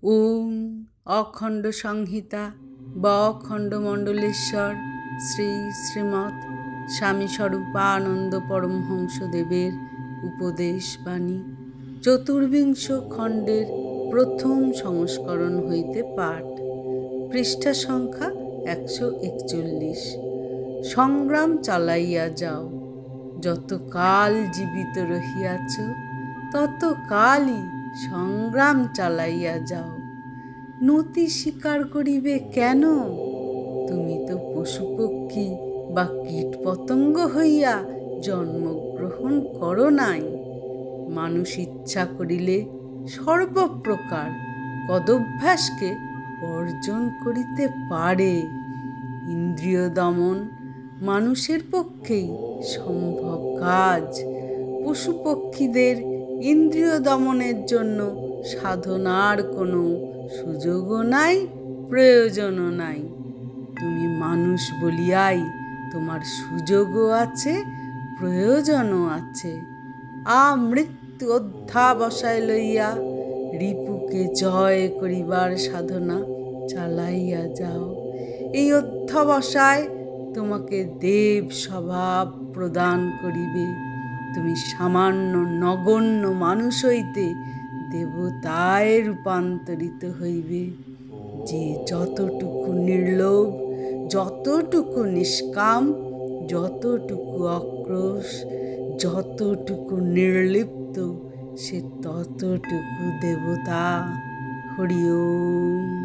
ওম অখণ্ড সংহিতা বা অখণ্ড মণ্ডলেশ্বর শ্রী শ্রীমৎ স্বামী স্বরূপানন্দ পরমহংসদেবের উপদেশ বাণী চতুর্বিংশ খণ্ডের প্রথম সংস্করণ হইতে পাঠ। পৃষ্ঠা সংখ্যা 141। সংগ্রাম চালাইয়া যাও। যত কাল জীবিত রহিয়াছ তত কালই সংগ্রাম চালাইয়া যাও। নতি স্বীকার করিবে কেন? তুমি তো পশু পক্ষী বা কীট পতঙ্গ হইয়া জন্মগ্রহণ করো নাই। মানুষ ইচ্ছা করিলে সর্বপ্রকার কদভ্যাসকে বর্জন করিতে পারে। ইন্দ্রিয় দমন মানুষের পক্ষেই সম্ভব কাজ। পশু পক্ষীদের ইন্দ্রিয় দমনের জন্য সাধনার কোনো সুযোগও নাই, প্রয়োজনও নাই। তুমি মানুষ বলিয়াই তোমার সুযোগও আছে, প্রয়োজনও আছে। আমৃত্যু অধ্যাবসায় লইয়া রিপুকে জয় করিবার সাধনা চালাইয়া যাও। এই অধ্যাবসায় তোমাকে দেব স্বভাব প্রদান করিবে। তুমি সামান্য নগণ্য মানুষ হইতে দেবতায় রূপান্তরিত হইবে। যে যতটুকু নির্লোভ, যতটুকু নিষ্কাম, যতটুকু অক্রোশ, যতটুকু নির্লিপ্ত, সে ততটুকু দেবতা। হরি ওম।